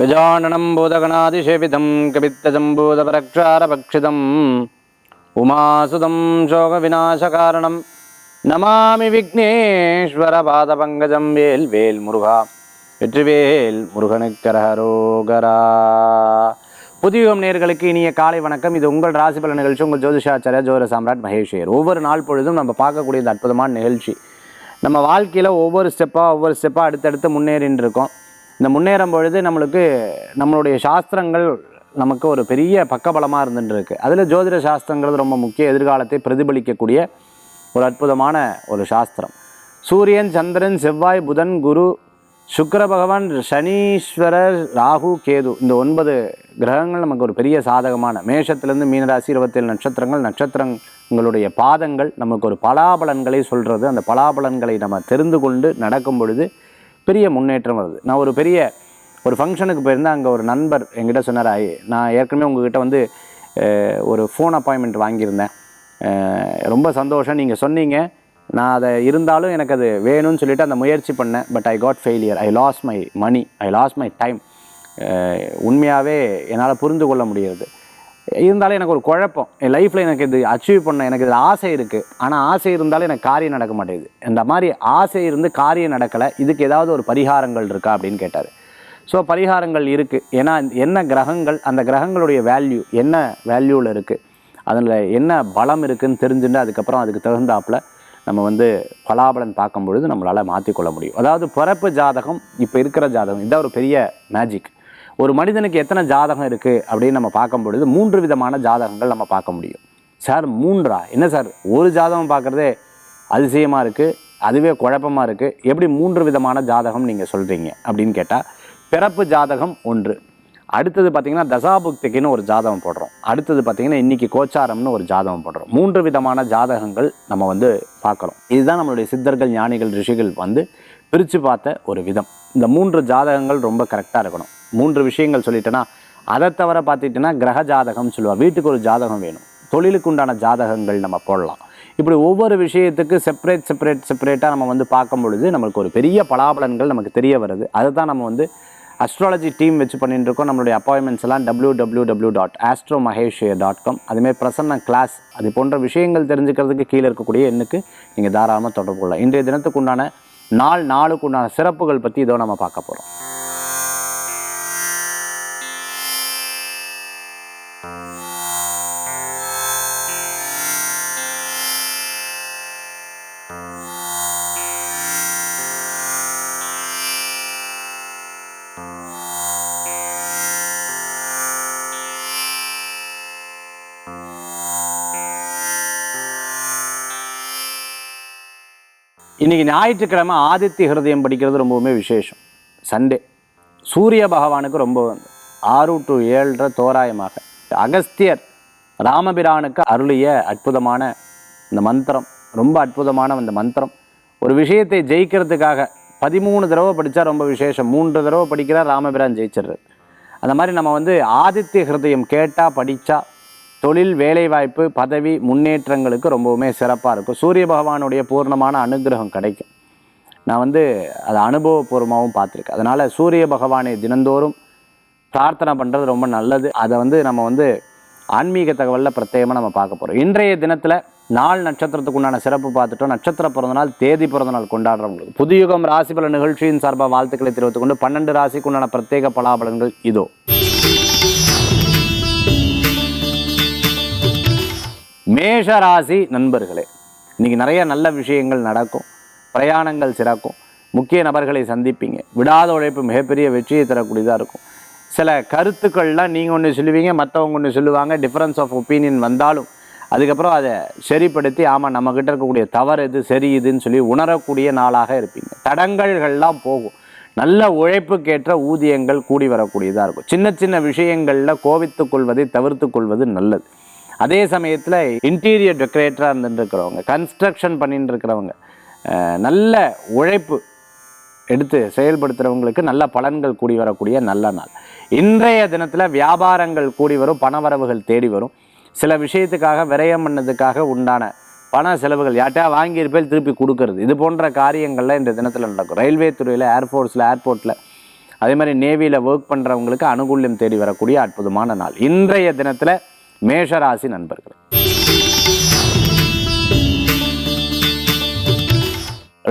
गजाननं भूतगणादिसेवितं कपित्तजम्बूतपरक्षारभक्षितम् उमासुतं शोकविनाशकारणं नमामि विघ्नेश्वरपादपङ्कजं வேல் வேல் முருகா வெற்றிவேல் முருகனுக்கரகரோகரா. புதியுகம் நேயர்களுக்கு இனிய காலை வணக்கம். இது உங்கள் ராசி பலன் நிகழ்ச்சி. உங்கள் ஜோதிஷாச்சாரியா ஜோதிட சாம்ராட் மகேஷ். ஒவ்வொரு நாள் பொழுதும் நம்ம பார்க்கக்கூடிய இந்த அற்புதமான நிகழ்ச்சி நம்ம வாழ்க்கையில் ஒவ்வொரு ஸ்டெப்பாக அடுத்தடுத்து முன்னேறின்னு இருக்கோம். இந்த முன்னேறும் பொழுது நம்மளுடைய சாஸ்திரங்கள் நமக்கு ஒரு பெரிய பக்கபலமாக இருந்துட்டு இருக்குது. அதில் ஜோதிட சாஸ்திரங்கிறது ரொம்ப முக்கிய, எதிர்காலத்தை பிரதிபலிக்கக்கூடிய ஒரு அற்புதமான ஒரு சாஸ்திரம். சூரியன், சந்திரன், செவ்வாய், புதன், குரு, சுக்கிர பகவான், சனீஸ்வரர், ராகு, கேது, இந்த 9 கிரகங்கள் நமக்கு ஒரு பெரிய சாதகமான. மேஷத்துலேருந்து மீனராசி 27 நட்சத்திரங்களுடைய பாதங்கள் நமக்கு ஒரு பலாபலன்களை சொல்கிறது. அந்த பலாபலன்களை நம்ம தெரிந்து கொண்டு நடக்கும் பொழுது பெரிய முன்னேற்றம் வருது. நான் ஒரு ஃபங்க்ஷனுக்கு போயிருந்தேன். அங்கே ஒரு நண்பர் என்கிட்ட சொன்னார், நான் ஏற்கனவே உங்ககிட்ட ஒரு ஃபோன் அப்பாயின்மெண்ட் வாங்கியிருந்தேன், ரொம்ப சந்தோஷம், நீங்கள் சொன்னீங்க, நான் அதை இருந்தாலும் எனக்கு அது வேணும்னு சொல்லிவிட்டு அந்த முயற்சி பண்ணேன். But I got failure, I loss my money, I loss my time. உண்மையாகவே என்னால் புரிந்து கொள்ள முடியாது. இருந்தாலும் எனக்கு ஒரு குழப்பம், என் லைஃப்பில் எனக்கு இது அச்சீவ் பண்ண, எனக்கு இது ஆசை இருக்குது, ஆனால் ஆசை இருந்தாலும் எனக்கு காரியம் நடக்க மாட்டேங்குது. இந்த மாதிரி ஆசை இருந்து காரியம் நடக்கலை, இதுக்கு ஏதாவது ஒரு பரிகாரங்கள் இருக்கா அப்படின்னு கேட்டார். ஸோ பரிகாரங்கள் இருக்குது. ஏன்னா என்ன கிரகங்கள், அந்த கிரகங்களுடைய வேல்யூ என்ன வேல்யூவில் இருக்குது, அதில் என்ன பலம் இருக்குதுன்னு தெரிஞ்சுட்டு அதுக்கப்புறம் அதுக்கு தகுந்தாப்பில் நம்ம பலாபலன் பார்க்கும் பொழுது நம்மளால் மாற்றிக்கொள்ள முடியும். அதாவது பிறப்பு ஜாதகம், இப்போ இருக்கிற ஜாதகம், இதான் ஒரு பெரிய மேஜிக். ஒரு மனிதனுக்கு எத்தனை ஜாதகம் இருக்குது அப்படின்னு நம்ம பார்க்கும் பொழுது 3 விதமான ஜாதகங்கள் நம்ம பார்க்க முடியும். சார் 3ஆ? என்ன சார், ஒரு ஜாதகம் பார்க்குறதே அதிசயமாக இருக்குது, அதுவே குழப்பமாக இருக்குது, எப்படி 3 விதமான ஜாதகம் நீங்கள் சொல்கிறீங்க அப்படின்னு கேட்டால், பிறப்பு ஜாதகம் 1, அடுத்தது பார்த்திங்கன்னா தசாபுக்திக்குன்னு ஒரு ஜாதகம் போடுறோம், அடுத்தது பார்த்திங்கன்னா இன்றைக்கி கோச்சாரம்னு ஒரு ஜாதகம் போடுறோம். 3 விதமான ஜாதகங்கள் நம்ம பார்க்குறோம். இதுதான் நம்மளுடைய சித்தர்கள், ஞானிகள், ரிஷிகள் பிரித்து பார்த்த ஒரு விதம். இந்த 3 ஜாதகங்கள் ரொம்ப கரெக்டாக இருக்கணும். 3 விஷயங்கள் சொல்லிட்டேன்னா, அதை தவிர பார்த்துக்கிட்டேன்னா கிரக ஜாதகம்னு சொல்லுவாள். வீட்டுக்கு ஒரு ஜாதகம் வேணும், தொழிலுக்கு உண்டான ஜாதகங்கள் நம்ம போடலாம். இப்படி ஒவ்வொரு விஷயத்துக்கு செப்பரேட்டாக நம்ம பார்க்கும் பொழுது நம்மளுக்கு ஒரு பெரிய பலாபலன்கள் நமக்கு தெரிய வருது. அதை தான் நம்ம அஸ்ட்ராலஜி டீம் வச்சு பண்ணிட்டு இருக்கோம். நம்மளுடைய அப்பாயின்மெண்ட்ஸ் எல்லாம் www.astromaheshwar.com. அதுமாதிரி பிரசன்ன கிளாஸ், அது போன்ற விஷயங்கள் தெரிஞ்சுக்கிறதுக்கு கீழே இருக்கக்கூடிய எண்ணுக்கு நீங்கள் தாராளமாக தொடர்பு கொள்ளலாம். இன்றைய தினத்துக்கு உண்டான நாளுக்கு உண்டான சிறப்புகள் பற்றி இதோ நம்ம பார்க்க போகிறோம். இன்றைக்கி ஞாயிற்றுக்கிழமை ஆதித்ய ஹிருதயம் படிக்கிறது ரொம்பவுமே விசேஷம். சண்டே சூரிய பகவானுக்கு ரொம்ப 6 to 7 தோராயமாக அகஸ்தியர் ராமபிரானுக்கு அருளிய அற்புதமான இந்த மந்திரம், ரொம்ப அற்புதமான இந்த மந்திரம். ஒரு விஷயத்தை ஜெயிக்கிறதுக்காக 13 தடவை படித்தா ரொம்ப விசேஷம். 3 தடவை படிக்கிறார், ராமபிரான் ஜெயிச்சிடுறார். அந்த மாதிரி நம்ம ஆதித்ய ஹிருதயம் கேட்டால் படித்தா தொழில், வேலைவாய்ப்பு, பதவி முன்னேற்றங்களுக்கு ரொம்பவுமே சிறப்பாக இருக்கும். சூரிய பகவானுடைய பூர்ணமான அனுகிரகம் கிடைக்கும். நான் அதை அனுபவபூர்வமாகவும் பார்த்துருக்கேன். அதனால் சூரிய பகவானை தினந்தோறும் பிரார்த்தனை பண்ணுறது ரொம்ப நல்லது. அதை நம்ம ஆன்மீக தகவலில் பிரத்யேகமாக நம்ம பார்க்க போகிறோம். இன்றைய தினத்தில் நாள் நட்சத்திரத்துக்கு உண்டான சிறப்பு பார்த்துட்டோம். நட்சத்திர பிறந்தநாள், தேதி பிறந்தநாள் கொண்டாடுறவங்களுக்கு புதியுகம் ராசி பலன் நிகழ்ச்சியின் சார்பாக வாழ்த்துக்களை தெரிவித்துக் கொண்டு 12 ராசிக்கு உண்டான பிரத்யேக பலாபலன்கள் இதோ. மேஷ ராசி நண்பர்களே, இன்றைக்கி நிறைய நல்ல விஷயங்கள் நடக்கும், பிரயாணங்கள் சிறக்கும், முக்கிய நபர்களை சந்திப்பீங்க, விடாத உழைப்பு மிகப்பெரிய வெற்றியை தரக்கூடியதாக இருக்கும். சில கருத்துக்கள்லாம் நீங்கள் ஒன்று சொல்லுவீங்க, மற்றவங்க ஒன்று சொல்லுவாங்க, டிஃப்ரென்ஸ் ஆஃப் ஒப்பீனியன் வந்தாலும் அதுக்கப்புறம் அதை சரிப்படுத்தி ஆமாம் நம்மக்கிட்ட இருக்கக்கூடிய தவறு எது சரி இதுன்னு சொல்லி உணரக்கூடிய நாளாக இருப்பீங்க. தடங்கல்கள்லாம் போகும், நல்ல உழைப்புக்கேற்ற ஊதியங்கள் கூடி வரக்கூடியதாக இருக்கும். சின்ன சின்ன விஷயங்களில் கோபித்து கொள்வதை தவிர்த்து கொள்வது நல்லது. அதே சமயத்தில் இன்டீரியர் டெக்கரேட்டராக இருந்துருக்கிறவங்க, கன்ஸ்ட்ரக்ஷன் பண்ணிட்டு இருக்கிறவங்க, நல்ல உழைப்பு எடுத்து செயல்படுத்துகிறவங்களுக்கு நல்ல பலன்கள் கூடி வரக்கூடிய நல்ல நாள். இன்றைய தினத்தில் வியாபாரங்கள் கூடி வரும், பணவரவுகள் தேடி வரும். சில விஷயத்துக்காக விரயம் பண்ணதுக்காக உண்டான பண செலவுகள் யார்ட்டா வாங்கியிருப்பேன் திருப்பி கொடுக்கறது, இது போன்ற காரியங்கள்லாம் இந்த தினத்தில் நடக்கும். ரயில்வே துறையில், ஏர்ஃபோர்ஸில், ஏர்போர்ட்டில், அதே மாதிரி நேவியில் ஒர்க் பண்ணுறவங்களுக்கு அனுகூல்யம் தேடி வரக்கூடிய அற்புதமான நாள். இன்றைய தினத்தில் மேஷராசி நண்பர்கள்.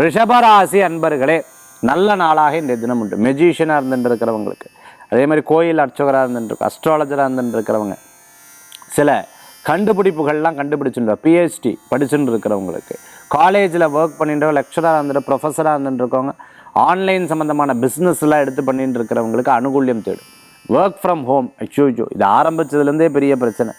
ரிஷபராசி அன்பர்களே, நல்ல நாளாக இன்றைய தினம் உண்டு. மெஜிஷியனாக இருந்துட்டு இருக்கிறவங்களுக்கு, அதே மாதிரி கோயில் அர்ச்சகராக இருந்துட்டு அஸ்ட்ராலஜராக இருந்துட்டு இருக்கிறவங்க, சில கண்டுபிடிப்புகள்லாம் கண்டுபிடிச்சுட்டு பிஹெச்டி படிச்சுட்டு இருக்கிறவங்களுக்கு, காலேஜில் ஒர்க் பண்ணிட்டு லெக்சராக இருந்துட்டு ப்ரொஃபஸராக இருந்துட்டு இருக்கவங்க, ஆன்லைன் சம்மந்தமான பிஸ்னஸ்லாம் எடுத்து பண்ணிட்டு இருக்கிறவங்களுக்கு அனுகூல்யம் தேடும். ஒர்க் ஃப்ரம் ஹோம், அச்சோ இது ஆரம்பித்ததுலேருந்தே பெரிய பிரச்சனை.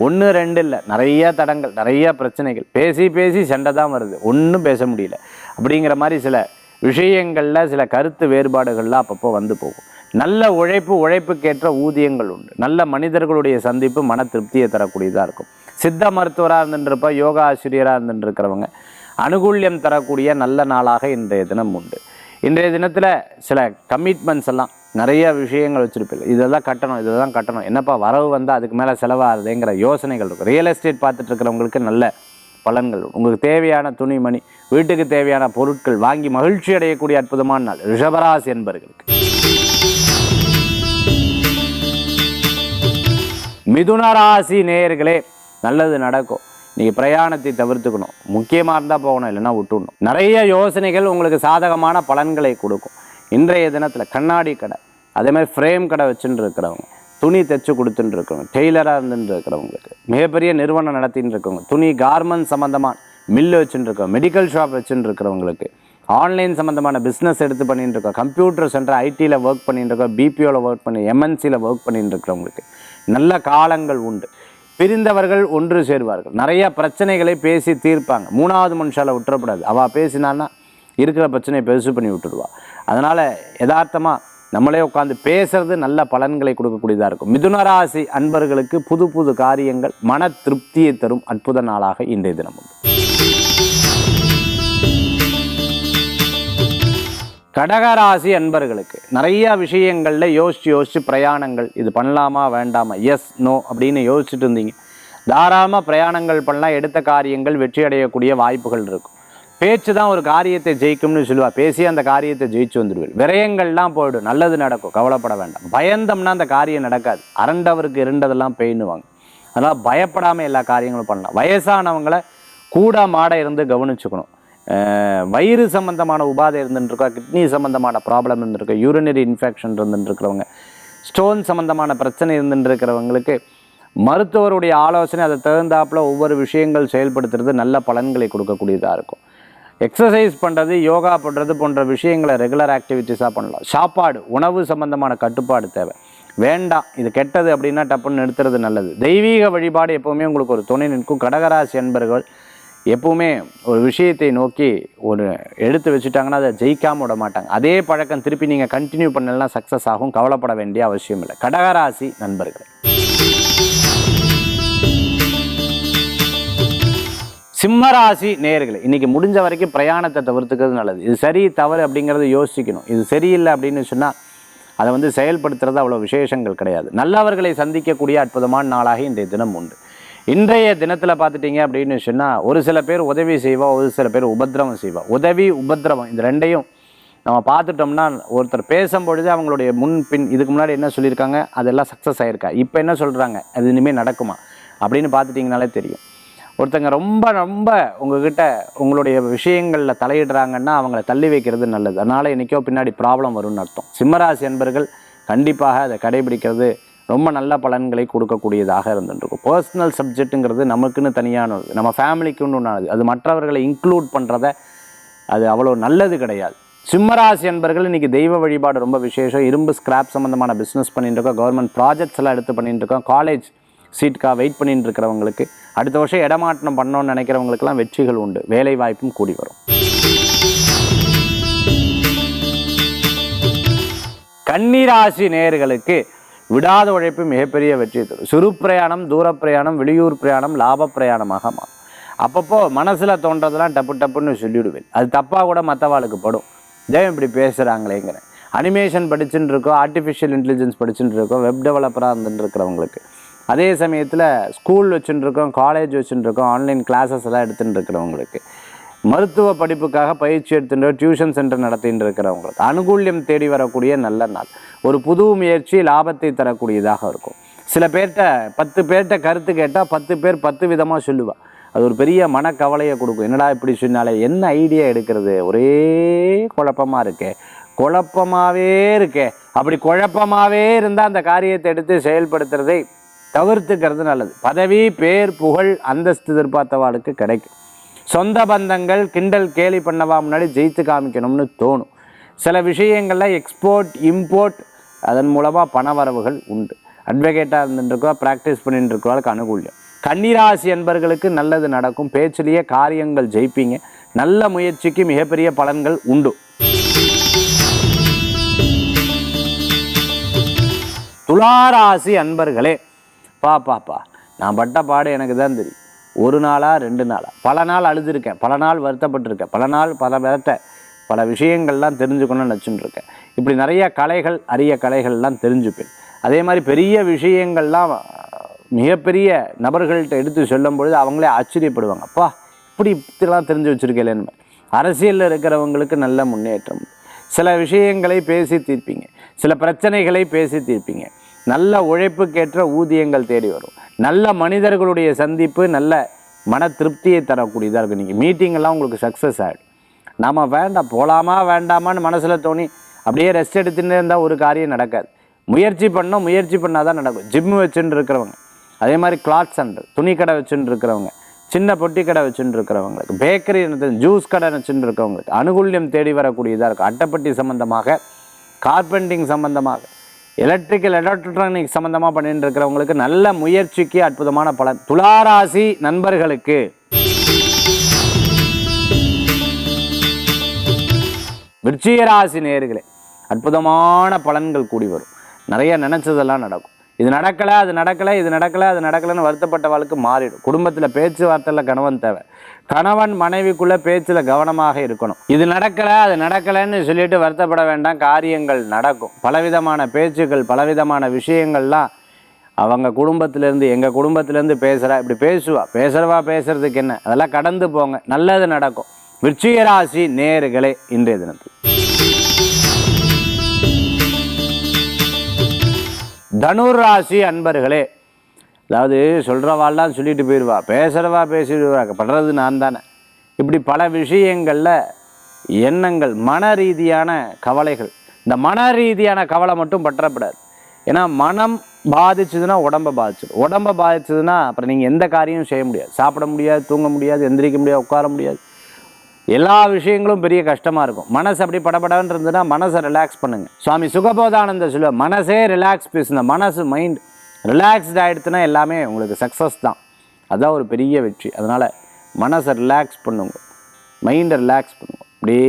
1 2 இல்லை, நிறைய தடங்கள், நிறைய பிரச்சனைகள், பேசி பேசி சண்டை தான் வருது, ஒன்றும் பேச முடியல. அப்படிங்கிற மாதிரி சில விஷயங்களில் சில கருத்து வேறுபாடுகள்லாம் அப்பப்போ வந்து போகும். நல்ல உழைப்புக்கேற்ற ஊதியங்கள் உண்டு. நல்ல மனிதர்களுடைய சந்திப்பு மன திருப்தியை தரக்கூடியதாக இருக்கும். சித்த மருத்துவராக இருந்துருப்பா, யோகா ஆசிரியராக இருந்துருக்கிறவங்க அனுகூல்யம் தரக்கூடிய நல்ல நாளாக இன்றைய தினம் உண்டு. இன்றைய தினத்தில் சில கமிட்மெண்ட்ஸ் எல்லாம் நிறைய விஷயங்கள் வச்சுருப்பில்லை, இதெல்லாம் கட்டணும், என்னப்பா வரவு வந்தால் அதுக்கு மேலே செலவாகுதுங்கிற யோசனைகள் இருக்கும். ரியல் எஸ்டேட் பார்த்துட்டு இருக்கிறவங்களுக்கு நல்ல பலன்கள், உங்களுக்கு தேவையான துணிமணி, வீட்டுக்கு தேவையான பொருட்கள் வாங்கி மகிழ்ச்சி அடையக்கூடிய அற்புதமான நாள் ரிஷபராசி என்பவர்களுக்கு. மிதுனராசி நேயர்களே, நல்லது நடக்கும். நீங்கள் பிரயாணத்தை தவிர்த்துக்கணும், முக்கியமாக இருந்தால் போகணும், இல்லைன்னா விட்டுடணும். நிறைய யோசனைகள் உங்களுக்கு சாதகமான பலன்களை கொடுக்கும். இன்றைய தினத்தில் கண்ணாடி கடை, அதே மாதிரி ஃப்ரேம் கடை வச்சுட்டு இருக்கிறவங்க, துணி தைச்சு கொடுத்துட்டு இருக்கிறவங்க, டெய்லராக இருந்துட்டு இருக்கிறவங்களுக்கு, மிகப்பெரிய நிறுவனம் நடத்தின்னு இருக்கவங்க, துணி கார்மெண்ட் சம்மந்தமான மில்லு வச்சுட்டு இருக்கவங்க, மெடிக்கல் ஷாப் வச்சுட்டு இருக்கிறவங்களுக்கு, ஆன்லைன் சம்மந்தமான பிஸ்னஸ் எடுத்து பண்ணிட்டு இருக்கோம், கம்ப்யூட்டர் சென்டர் ஐடியில் ஒர்க் பண்ணிட்டு இருக்கோம், பிபிஓவில் ஒர்க் பண்ணி எம்என்சியில் ஒர்க் பண்ணிட்டு இருக்கிறவங்களுக்கு நல்ல காலங்கள் உண்டு. பிரிந்தவர்கள் ஒன்று சேருவார்கள். நிறைய பிரச்சனைகளை பேசி தீர்ப்பாங்க. 3வது மனுஷால விட்டுறக்கூடாது. அவள் பேசினான்னா இருக்கிற பிரச்சனையை பெருசு பண்ணி விட்டுடுவா. அதனால் யதார்த்தமாக நம்மளே உட்காந்து பேசுறது நல்ல பலன்களை கொடுக்கக்கூடியதாக இருக்கும். மிதுனராசி அன்பர்களுக்கு புது புது காரியங்கள் மன திருப்தியை தரும் அற்புத நாளாக இன்றைய தினம் உண்டு. கடகராசி அன்பர்களுக்கு நிறைய விஷயங்களில் யோசித்து பிரயாணங்கள், இது பண்ணலாமா வேண்டாமா, எஸ் நோ அப்படின்னு யோசிச்சுட்டு இருந்தீங்க. தாராளமாக பிரயாணங்கள் பண்ணலாம். எடுத்த காரியங்கள் வெற்றி அடையக்கூடிய வாய்ப்புகள் இருக்கும். பேச்சு தான் ஒரு காரியத்தை ஜெயிக்கும்னு சொல்லுவாள். பேசி அந்த காரியத்தை ஜெயிச்சு வந்துடுவீர்கள். விரயங்கள்லாம் போய்டும், நல்லது நடக்கும், கவலைப்பட வேண்டாம். பயந்தம்னா அந்த காரியம் நடக்காது. அரண்டவருக்கு இருண்டதெல்லாம் பெயின்னுவாங்க. அதனால் பயப்படாமல் எல்லா காரியங்களும் பண்ணலாம். வயசானவங்களை கூட மாட இருந்து கவனிச்சுக்கணும். வயிறு சம்பந்தமான உபாதை இருந்துருக்கா, கிட்னி சம்பந்தமான ப்ராப்ளம் இருந்துருக்கு, யூரினரி இன்ஃபெக்ஷன் இருந்துருக்கிறவங்க, ஸ்டோன் சம்பந்தமான பிரச்சனை இருந்துருக்கிறவங்களுக்கு மருத்துவருடைய ஆலோசனை, அதை தகுந்தாப்பில் ஒவ்வொரு விஷயங்கள் செயல்படுத்துறது நல்ல பலன்களை கொடுக்கக்கூடியதாக இருக்கும். எக்ஸசைஸ் பண்ணுறது, யோகா பண்ணுறது போன்ற விஷயங்களை ரெகுலர் ஆக்டிவிட்டீஸாக பண்ணலாம். சாப்பாடு, உணவு சம்பந்தமான கட்டுப்பாடு தேவை. வேண்டாம் இது கெட்டது அப்படின்னா டப்புன்னு நிறுத்துறது நல்லது. தெய்வீக வழிபாடு எப்போவுமே உங்களுக்கு ஒரு துணை நிற்கும். கடகராசி அன்பர்கள் எப்பவுமே ஒரு விஷயத்தை நோக்கி ஒரு எடுத்து வச்சுட்டாங்கன்னா அதை ஜெயிக்காமல் விட மாட்டாங்க. அதே பழக்கம் திருப்பி நீங்கள் கண்டினியூ பண்ணலாம், சக்ஸஸ் ஆகும். கவலைப்பட வேண்டிய அவசியம் இல்லை. கடகராசி நண்பர்கள். சிம்மராசி நேயர்களே, இன்றைக்கி முடிஞ்ச வரைக்கும் பிரயாணத்தை தவிர்த்துக்கிறது நல்லது. இது சரி தவறு அப்படிங்கிறத யோசிக்கணும். இது சரியில்லை அப்படின்னு சொன்னால் அதை செயல்படுத்துறது அவ்வளோ விசேஷங்கள் கிடையாது. நல்லவர்களை சந்திக்கக்கூடிய அற்புதமான நாளாக இன்றைய தினம் உண்டு. இன்றைய தினத்தில் பார்த்துட்டிங்க அப்படின்னு சொன்னால் ஒரு சில பேர் உதவி செய்வா, ஒரு சில பேர் உபத்திரவம் செய்வா. உதவி உபத்திரவம் இந்த ரெண்டையும் நம்ம பார்த்துட்டோம்னா ஒருத்தர் பேசும்பொழுது அவங்களுடைய முன்பின் இதுக்கு முன்னாடி என்ன சொல்லியிருக்காங்க, அதெல்லாம் சக்ஸஸ் ஆகிருக்கா, இப்போ என்ன சொல்கிறாங்க, அது இனிமேல் நடக்குமா அப்படின்னு பார்த்துட்டிங்கனாலே தெரியும். ஒருத்தங்க ரொம்ப ரொம்ப உங்ககிட்ட உங்களுடைய விஷயங்களில் தலையிடுறாங்கன்னா அவங்கள தள்ளி வைக்கிறது நல்லது. அதனால் என்றைக்கோ பின்னாடி ப்ராப்ளம் வரும்னு அர்த்தம். சிம்மராசி என்பர்கள் கண்டிப்பாக அதை கடைபிடிக்கிறது ரொம்ப நல்ல பலன்களை கொடுக்கக்கூடியதாக இருந்துருக்கும். பர்சனல் சப்ஜெக்ட்டுங்கிறது நமக்குன்னு தனியானது, நம்ம ஃபேமிலிக்குன்னு ஒன்றானது. அது மற்றவர்களை இன்க்ளூட் பண்ணுறத அது அவ்வளோ நல்லது கிடையாது. சிம்மராசி என்பர்கள் இன்றைக்கி தெய்வ வழிபாடு ரொம்ப விசேஷம். இரும்பு ஸ்கிராப் சம்மந்தமான பிஸ்னஸ் பண்ணிட்டு இருக்கோம், கவர்மெண்ட் ப்ராஜெக்ட்ஸ் எல்லாம் எடுத்து பண்ணிட்டு இருக்கோம், காலேஜ் சீட்காக வெயிட் பண்ணிட்டு இருக்கிறவங்களுக்கு, அடுத்த வருஷம் இடமாற்றம் பண்ணணும்னு நினைக்கிறவங்களுக்கெல்லாம் வெற்றிகள் உண்டு. வேலை வாய்ப்பும் கூடி வரும். கன்னிராசி நேயர்களுக்கு விடாத உழைப்பு மிகப்பெரிய வெற்றி தரும். சிறு பிரயாணம், தூர பிரயாணம், வெளியூர் பிரயாணம் லாப பிரயாணமாக மாறும். அப்பப்போ மனசில் தோன்றதெல்லாம் டப்பு டப்புன்னு சொல்லிவிடுவேன். அது தப்பாக கூட மற்றவாளுக்கு படும். ஜெயம் இப்படி பேசுகிறாங்களேங்கிறேன். அனிமேஷன் படிச்சுட்டு இருக்கோம், ஆர்டிஃபிஷியல் இன்டெலிஜென்ஸ் படிச்சுட்டு இருக்கோம், வெப் டெவலப்பராக இருந்துட்டு இருக்கிறவங்களுக்கு, அதே சமயத்தில் ஸ்கூல் வச்சுட்டு இருக்கோம், காலேஜ் வச்சுட்டு இருக்கோம், ஆன்லைன் கிளாஸஸ் எல்லாம் எடுத்துகிட்டு இருக்கிறவங்களுக்கு, மருத்துவ படிப்புக்காக பயிற்சி எடுத்துட்டு டியூஷன் சென்டர் நடத்திட்டு இருக்கிறவங்களுக்கு அனுகூல்யம் தேடி வரக்கூடிய நல்ல நாள். ஒரு புது முயற்சி லாபத்தை தரக்கூடியதாக இருக்கும். சில பேர்கிட்ட 10 பேர்கிட்ட கருத்து கேட்டால் 10 பேர் 10 விதமாக சொல்லுவா. அது ஒரு பெரிய மனக்கவலையை கொடுக்கும். என்னடா இப்படி சொன்னாலே என்ன ஐடியா எடுக்கிறது, ஒரே குழப்பமாக இருக்கே, குழப்பமாகவே இருக்கே. அப்படி குழப்பமாகவே இருந்தால் அந்த காரியத்தை எடுத்து செயல்படுத்துறதை தவிர்த்துக்கிறது நல்லது. பதவி, பேர், புகழ், அந்தஸ்து எதிர்பார்த்தவாளுக்கு கிடைக்கும். சொந்த பந்தங்கள் கிண்டல் கேலி பண்ணவா முன்னாடி ஜெயித்து காமிக்கணும்னு தோணும். சில விஷயங்களில் எக்ஸ்போர்ட் இம்போர்ட் அதன் மூலமாக பணவரவுகள் உண்டு. அட்வொகேட்டாக இருந்துருக்கா, ப்ராக்டிஸ் பண்ணிட்டு இருக்கிறவளுக்கு அனுகூல்யம். கன்னிராசி என்பர்களுக்கு நல்லது நடக்கும். பேச்சிலேயே காரியங்கள் ஜெயிப்பீங்க. நல்ல முயற்சிக்கு மிகப்பெரிய பலன்கள் உண்டு. துளாராசி அன்பர்களே, பாப்பா நான் பட்ட பாடு எனக்கு தான் தெரியும். ஒரு நாளா 2 நாளா பல நாள் அழுதுருக்கேன், பல நாள் வருத்தப்பட்டிருக்கேன், பல நாள் பல விஷயங்கள்லாம் தெரிஞ்சுக்கணும்னு நினச்சிட்டு இருக்கேன். இப்படி நிறைய கலைகள், அரிய கலைகள்லாம் தெரிஞ்சுப்பேன். அதே மாதிரி பெரிய விஷயங்கள்லாம் மிகப்பெரிய நபர்கள்ட்ட எடுத்து சொல்லும் பொழுது அவங்களே ஆச்சரியப்படுவாங்க. அப்பா இப்படிலாம் தெரிஞ்சு வச்சுருக்கேன்னு. அரசியலில் இருக்கிறவங்களுக்கு நல்ல முன்னேற்றம். சில விஷயங்களை பேசி தீர்ப்பீங்க, சில பிரச்சனைகளை பேசி தீர்ப்பீங்க. நல்ல உழைப்புக்கேற்ற ஊதியங்கள் தேடி வரும். நல்ல மனிதர்களுடைய சந்திப்பு நல்ல மன திருப்தியை தரக்கூடியதாக இருக்கும். நீங்கள் மீட்டிங்கெல்லாம் உங்களுக்கு சக்ஸஸ் ஆகிடும். நாம் வேண்டாம் போகலாமா வேண்டாமான்னு மனசில் தோணி அப்படியே ரெஸ்ட் எடுத்துகிட்டே இருந்தால் ஒரு காரியம் நடக்காது. முயற்சி பண்ணால் தான் நடக்கும். ஜிம் வச்சுட்டு இருக்கிறவங்க, அதே மாதிரி கிளாத் சென்டர், துணி கடை வச்சுட்டு இருக்கிறவங்க, சின்ன பொட்டி கடை வச்சுட்டு இருக்கிறவங்களுக்கு, பேக்கரி, ஜூஸ் கடை வச்சுட்டு இருக்கிறவங்களுக்கு அனுகூல்யம் தேடி வரக்கூடியதாக இருக்கும். அட்டைப்பட்டி சம்மந்தமாக, கார்பெண்டிங் சம்மந்தமாக, எலக்ட்ரானிக் சம்மந்தமாக பண்ணிட்டு இருக்கிறவங்களுக்கு நல்ல முயற்சிக்கு அற்புதமான பலன். துளாராசி நண்பர்களுக்கு விருச்சிக ராசி நேயர்களே, அற்புதமான பலன்கள் கூடி வரும். நிறைய நினைச்சதெல்லாம் நடக்கும். இது நடக்கலை, அது நடக்கலை, இது நடக்கலை, அது நடக்கலைன்னு வருத்தப்பட்டவளுக்கு மாறிடும். குடும்பத்தில் பேச்சுவார்த்தையில் கணவன் தேவை. கணவன் மனைவிக்குள்ளே பேச்சில் கவனமாக இருக்கணும். இது நடக்கலை, அது நடக்கலைன்னு சொல்லிட்டு வருத்தப்பட வேண்டாம். காரியங்கள் நடக்கும். பலவிதமான பேச்சுக்கள், பலவிதமான விஷயங்கள்லாம் அவங்க குடும்பத்திலேருந்து, எங்கள் குடும்பத்திலேருந்து பேசுகிறா, இப்படி பேசுகிறவா பேசுகிறதுக்கு என்ன, அதெல்லாம் கடந்து போங்க, நல்லது நடக்கும். விருச்சிக ராசி நேயர்களே, இன்றைய தினத்தில் தனுர் ராசி அன்பர்களே, அதாவது சொல்கிறவாள்லாம் சொல்லிட்டு போயிடுவா, பேசுகிறவா பேசிடுவாங்க, படுறது நான் தானே. இப்படி பல விஷயங்களில் எண்ணங்கள், மன ரீதியான கவலைகள். இந்த மன ரீதியான கவலை மட்டும் பற்றப்படாது. ஏன்னா மனம் பாதிச்சதுன்னா உடம்பை பாதிச்சிடும். உடம்பை பாதிச்சதுன்னா அப்புறம் நீங்கள் எந்த காரியமும் செய்ய முடியாது. சாப்பிட முடியாது, தூங்க முடியாது, எந்திரிக்க முடியாது, உட்கார முடியாது. எல்லா விஷயங்களும் பெரிய கஷ்டமாக இருக்கும். மனசு அப்படி படபடன்னு இருந்ததுன்னா மனசை ரிலாக்ஸ் பண்ணுங்கள். சுவாமி சுகபோதானந்த சொல்லுவார், மனசே ரிலாக்ஸ் பேசுங்க. மனசு மைண்ட் ரிலாக்ஸ்ட் ஆகிடுச்சுன்னா எல்லாமே உங்களுக்கு சக்ஸஸ் தான். அதுதான் ஒரு பெரிய வெற்றி. அதனால் மனசை ரிலாக்ஸ் பண்ணுங்க, மைண்டை ரிலாக்ஸ் பண்ணுங்க. அப்படியே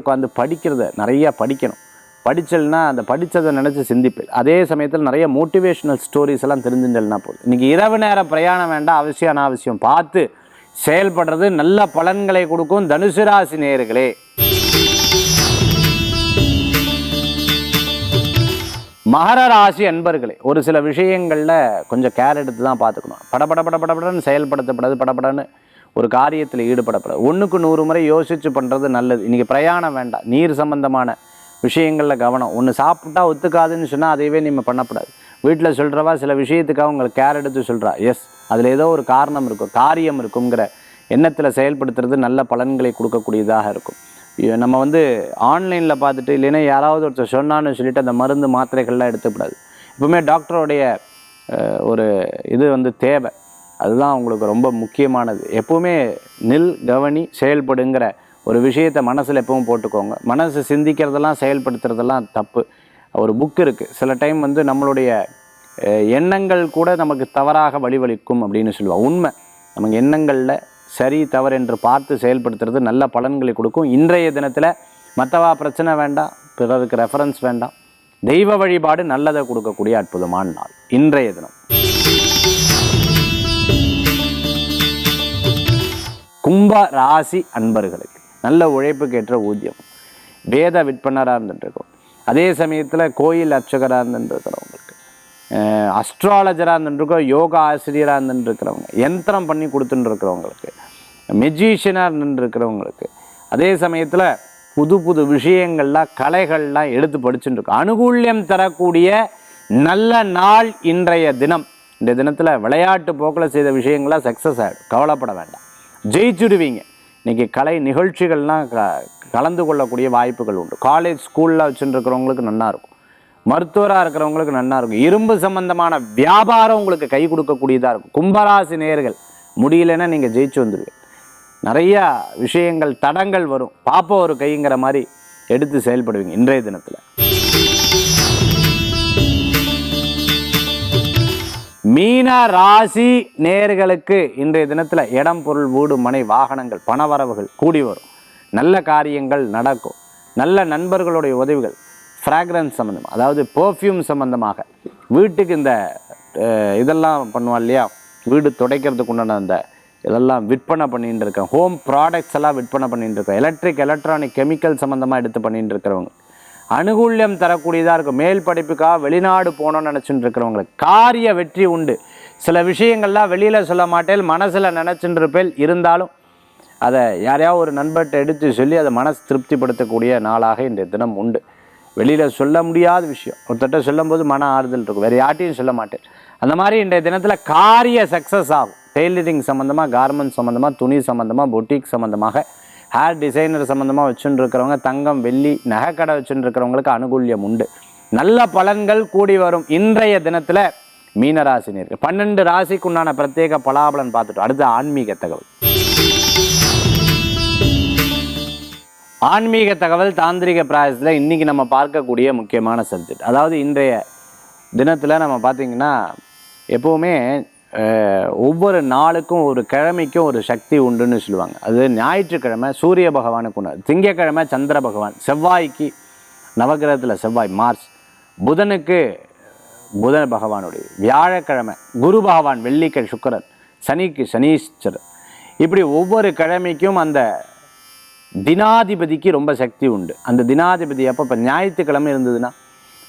உட்காந்து படிக்கிறத நிறையா படிக்கணும். படிச்சல்னா அந்த படித்ததை நினச்சி சிந்திப்பேன். அதே சமயத்தில் நிறைய மோட்டிவேஷ்னல் ஸ்டோரிஸ் எல்லாம் தெரிஞ்சுட்டல்னா போதும். இன்றைக்கி இரவு நேரம் பிரயாணம் வேண்டாம், அவசியம் அனாவசியம் பார்த்து செயல்படுறது நல்ல பலன்களை கொடுக்கும். தனுசு ராசி நேயர்களே, மகர ராசி அன்பர்களே, ஒரு சில விஷயங்களில் கொஞ்சம் கேர் எடுத்து தான் பார்த்துக்கணும். படபடன்னு செயல்படுத்தப்படாது, படபடன்னு ஒரு காரியத்தில் ஈடுபடப்படாது. 1க்கு 100 முறை யோசித்து பண்ணுறது நல்லது. இன்றைக்கி பிரயாணம் வேண்டாம், நீர் சம்பந்தமான விஷயங்களில் கவனம். ஒன்று சாப்பிட்டா ஒத்துக்காதுன்னு சொன்னால் அதையவே நீங்கள் பண்ணக்கூடாது. வீட்டில் சொல்கிறவா சில விஷயத்துக்காக உங்களுக்கு கேர் எடுத்து சொல்கிறா, எஸ் அதில் ஏதோ ஒரு காரணம் இருக்கும், காரியம் இருக்குங்கிற எண்ணத்தில் செயல்படுத்துறது நல்ல பலன்களை கொடுக்கக்கூடியதாக இருக்கும். நம்ம ஆன்லைனில் பார்த்துட்டு இல்லைன்னா யாராவது ஒருத்தர் சொன்னான்னு சொல்லிட்டு அந்த மருந்து மாத்திரைகள்லாம் எடுத்துக்கூடாது. எப்பவுமே டாக்டருடைய ஒரு இது தேவை. அதுதான் உங்களுக்கு ரொம்ப முக்கியமானது. எப்பவுமே நில் கவனி செயல்படுங்கிற ஒரு விஷயத்தை மனசில் எப்பவும் போட்டுக்கோங்க. மனசு சிந்திக்கிறதெல்லாம் செயல்படுத்துறதெல்லாம் தப்பு. ஒரு புக் இருக்குது, சில டைம் நம்மளுடைய எண்ணங்கள் கூட நமக்கு தவறாக வழிவளிக்கும் அப்படின்னு சொல்லுவாள். உண்மை. நமக்கு எண்ணங்களில் சரி தவறு என்று பார்த்து செயல்படுத்துறது நல்ல பலன்களை கொடுக்கும். இன்றைய தினத்தில் மற்றவா பிரச்சனை வேண்டாம், பிறருக்கு ரெஃபரன்ஸ் வேண்டாம், தெய்வ வழிபாடு நல்லதை கொடுக்கக்கூடிய அற்புதமான நாள் இன்றைய தினம். கும்ப ராசி அன்பர்களுக்கு நல்ல உழைப்புக்கேற்ற ஊதியம். வேத விற்பனராக இருந்துட்டுருக்கோம். அதே சமயத்தில் கோயில் அர்ச்சகராக இருந்துருக்கிறவங்களுக்கு, அஸ்ட்ராலஜராக இருந்துருக்கோம், யோகா ஆசிரியராக இருந்துருக்கிறவங்க, யந்திரம் பண்ணி கொடுத்துட்டு இருக்கிறவங்களுக்கு, மெஜிஷியனாக நின்றுருக்கிறவங்களுக்கு, அதே சமயத்தில் புது புது விஷயங்கள்லாம் கலைகள்லாம் எடுத்து படிச்சுட்டு இருக்கோம். அனுகூல்யம் தரக்கூடிய நல்ல நாள் இன்றைய தினம். இந்த தினத்தில் விளையாட்டு போக்கில் செய்த விஷயங்கள்லாம் சக்ஸஸ் ஆகிடும், கவலைப்பட வேண்டாம், ஜெயிச்சுடுவீங்க. இன்றைக்கி கலை நிகழ்ச்சிகள்லாம் கலந்து கொள்ளக்கூடிய வாய்ப்புகள் உண்டு. காலேஜ் ஸ்கூலில் வச்சுருக்கிறவங்களுக்கு நல்லாயிருக்கும், மருத்துவராக இருக்கிறவங்களுக்கு நல்லாயிருக்கும், இரும்பு சம்பந்தமான வியாபாரம் உங்களுக்கு கை கொடுக்கக்கூடியதாக இருக்கும். கும்பராசி நேயர்கள் முடியலன்னா நீங்கள் ஜெயிச்சு வந்துடுவீங்க. நிறையா விஷயங்கள் தடங்கள் வரும், பாப்பா ஒரு கைங்கிற மாதிரி எடுத்து செயல்படுவீங்க இன்றைய தினத்தில். மீன ராசி நேயர்களுக்கு இன்றைய தினத்தில் இடம், பொருள், வீடு, மனை, வாகனங்கள், பணவரவுகள் கூடி வரும். நல்ல காரியங்கள் நடக்கும். நல்ல நண்பர்களுடைய உதவிகள், ஃப்ராக்ரன்ஸ் சம்மந்தமாக, அதாவது பர்ஃப்யூம் சம்மந்தமாக, வீட்டுக்கு இந்த இதெல்லாம் பண்ணுவாள் இல்லையா, வீடு துடைக்கிறதுக்கு உண்டான அந்த இதெல்லாம் விற்பனை பண்ணிட்டு இருக்கேன். ஹோம் ப்ராடக்ட்ஸ் எல்லாம் விற்பனை பண்ணிட்டு இருக்கேன். எலக்ட்ரானிக் கெமிக்கல் சம்மந்தமாக எடுத்து பண்ணிட்டு இருக்கிறவங்க அனுகூல்யம் தரக்கூடியதாக இருக்கும். மேல் படிப்புக்காக வெளிநாடு போகணும்னு நினச்சிட்டு இருக்கிறவங்களுக்கு காரிய வெற்றி உண்டு. சில விஷயங்கள்லாம் வெளியில் சொல்ல மாட்டேன், மனசில் நினச்சிட்டு இருப்பேன், இருந்தாலும் அதை யாரையாவது ஒரு நண்பர்கிட்ட எடுத்து சொல்லி அதை மனசு திருப்திப்படுத்தக்கூடிய நாளாக இன்றைய தினம் உண்டு. வெளியில் சொல்ல முடியாத விஷயம் ஒருத்தட்ட சொல்லும்போது மன ஆறுதல் இருக்கும், வேறு யார்ட்டையும் சொல்ல மாட்டேன். அந்த மாதிரி இன்றைய தினத்தில் காரிய சக்ஸஸ் ஆகும். டெய்லரிங் சம்மந்தமாக, கார்மெண்ட் சம்மந்தமாக, துணி சம்மந்தமாக, பொட்டிக் சம்மந்தமாக, ஹேர் டிசைனர் சம்மந்தமாக வச்சுட்டு இருக்கிறவங்க, தங்கம் வெள்ளி நகைக்கடை வச்சுட்டு இருக்கிறவங்களுக்கு அனுகூல்யம் உண்டு. நல்ல பலன்கள் கூடி வரும் இன்றைய தினத்தில் மீனராசினியர்கள். 12 ராசிக்கு உண்டான பிரத்யேக பலாபலன் பார்த்துட்டோம். அடுத்து ஆன்மீக தகவல். ஆன்மீக தகவல் தாந்திரிக பிராயசத்தில் இன்றைக்கி நம்ம பார்க்கக்கூடிய முக்கியமான சப்ஜெக்ட். அதாவது இன்றைய தினத்தில் நம்ம பார்த்திங்கன்னா எப்போவுமே ஒவ்வொரு நாளுக்கும் ஒரு கிழமைக்கும் ஒரு சக்தி உண்டுன்னு சொல்லுவாங்க. அது ஞாயிற்றுக்கிழமை சூரிய பகவானுக்கு உண்டு, திங்கக்கிழமை சந்திர பகவான், செவ்வாய்க்கு நவகிரகத்தில் செவ்வாய் மார்ச், புதனுக்கு புதன் பகவானுடைய, வியாழக்கிழமை குரு பகவான், வெள்ளிக்கிழமை சுக்கிரன், சனிக்கு சனீஸ்வரர். இப்படி ஒவ்வொரு கிழமைக்கும் அந்த தினாதிபதிக்கு ரொம்ப சக்தி உண்டு. அந்த தினாதிபதி எப்போ இப்போ ஞாயிற்றுக்கிழமை இருந்ததுன்னா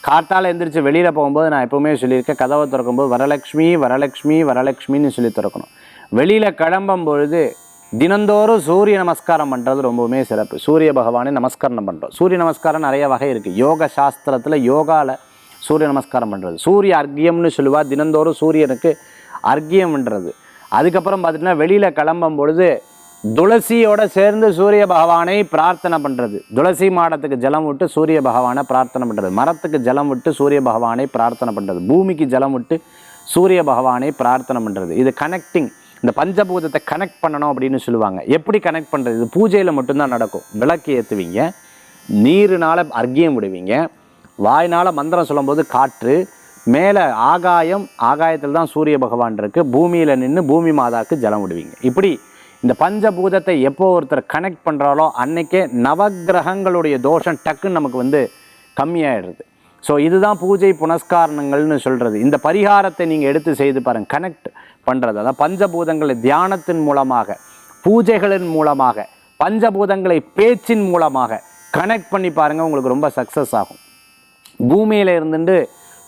காத்தால் எழுந்திரிச்சு வெளியில் போகும்போது நான் எப்போவுமே சொல்லியிருக்கேன், கதவை திறக்கும்போது வரலட்சுமி வரலட்சுமி வரலட்சுமின்னு சொல்லி திறக்கணும். வெளியில் கிளம்பும் பொழுது தினந்தோறும் சூரிய நமஸ்காரம் பண்ணுறது ரொம்பவுமே சிறப்பு. சூரிய பகவானை நமஸ்காரம் பண்ணுறோம். சூரிய நமஸ்காரம் நிறைய வகை இருக்குது. யோக சாஸ்திரத்தில் யோகாவில் சூரிய நமஸ்காரம் பண்ணுறது, சூரிய அர்க்கியம்னு சொல்லுவாள், தினந்தோறும் சூரியனுக்கு அர்க்கியம்ன்றது. அதுக்கப்புறம் பார்த்திங்கன்னா வெளியில் கிளம்பும் பொழுது துளசியோட சேர்ந்து சூரிய பகவானை பிரார்த்தனை பண்ணுறது. துளசி மாடத்துக்கு ஜலம் விட்டு சூரிய பகவானை பிரார்த்தனை பண்ணுறது, மரத்துக்கு ஜலம் விட்டு சூரிய பகவானை பிரார்த்தனை பண்ணுறது, பூமிக்கு ஜலம் விட்டு சூரிய பகவானை பிரார்த்தனை பண்ணுறது. இது கனெக்டிங், இந்த பஞ்சபூதத்தை கனெக்ட் பண்ணணும் அப்படின்னு சொல்லுவாங்க. எப்படி கனெக்ட் பண்ணுறது? இது பூஜையில் மட்டும்தான் நடக்கும். விளக்கு ஏற்றுவீங்க, நீருனால் அர்க்கியம் விடுவீங்க, வாயினால் மந்திரம் சொல்லும்போது காற்று, மேலே ஆகாயம், ஆகாயத்தில் தான் சூரிய பகவான் இருக்குது, பூமியில் நின்று பூமி மாதாவுக்கு ஜலம் விடுவீங்க. இப்படி இந்த பஞ்சபூதத்தை எப்போ ஒருத்தர் கனெக்ட் பண்ணுறாலோ அன்னைக்கே நவகிரகங்களுடைய தோஷம் டக்குன்னு நமக்கு கம்மியாயிடுது. ஸோ இதுதான் பூஜை புனஸ்காரணங்கள்னு சொல்கிறது. இந்த பரிகாரத்தை நீங்கள் எடுத்து செய்து பாருங்கள். கனெக்ட் பண்ணுறது, அதாவது பஞ்சபூதங்களை தியானத்தின் மூலமாக, பூஜைகளின் மூலமாக, பஞ்சபூதங்களை பேச்சின் மூலமாக கனெக்ட் பண்ணி பாருங்கள், உங்களுக்கு ரொம்ப சக்ஸஸ் ஆகும். பூமியில் இருந்துட்டு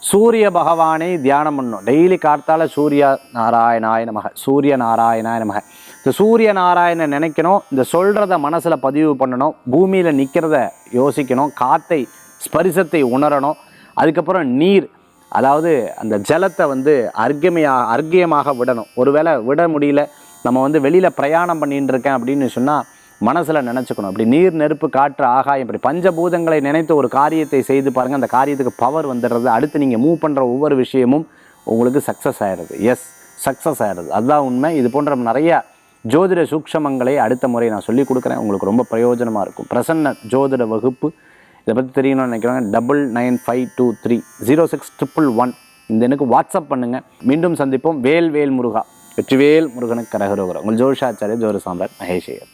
சூரிய பகவானை தியானம் பண்ணணும். டெய்லி கார்த்தால சூரிய நாராயணாய நமக, சூரிய நாராயணாய நமக. இந்த சூரிய நாராயணன் நினைக்கணும், இந்த சொல்கிறத மனசில் பதிவு பண்ணணும், பூமியில் நிற்கிறத யோசிக்கணும், காற்றை ஸ்பரிசத்தை உணரணும். அதுக்கப்புறம் நீர், அதாவது அந்த ஜலத்தை அர்க்கியமாக விடணும். ஒருவேளை விட முடியல, நம்ம வெளியில் பிரயாணம் பண்ணிட்டு இருக்கேன் அப்படின்னு சொன்னால் மனசில் நினச்சிக்கணும். அப்படி நீர், நெருப்பு, காற்று, ஆகாயம், இப்படி பஞ்சபூதங்களை நினைத்து ஒரு காரியத்தை செய்து பாருங்கள், அந்த காரியத்துக்கு பவர் வந்துடுறது. அடுத்து நீங்கள் மூவ் பண்ணுற ஒவ்வொரு விஷயமும் உங்களுக்கு சக்ஸஸ் ஆகிடுது. எஸ், சக்ஸஸ் ஆகிடுது, அதுதான் உண்மை. இது போன்ற நிறைய ஜோதிட சூக்ஷமங்களை அடுத்த முறை நான் சொல்லிக் கொடுக்குறேன், உங்களுக்கு ரொம்ப பிரயோஜனமாக இருக்கும். பிரசன்ன ஜோதிட வகுப்பு இதை பற்றி தெரியணும்னு நினைக்கிறாங்க. 9952306111 இந்த எனக்கு வாட்ஸ்அப் பண்ணுங்கள். மீண்டும் சந்திப்போம். வேல் வேல் முருகா, வெற்றிவேல் முருகனுக்கு கரகரோகரா. உங்கள் ஜோதிஷாச்சாரிய ஜோதிட சாம்ராட் மகேஷ் ஐயர்.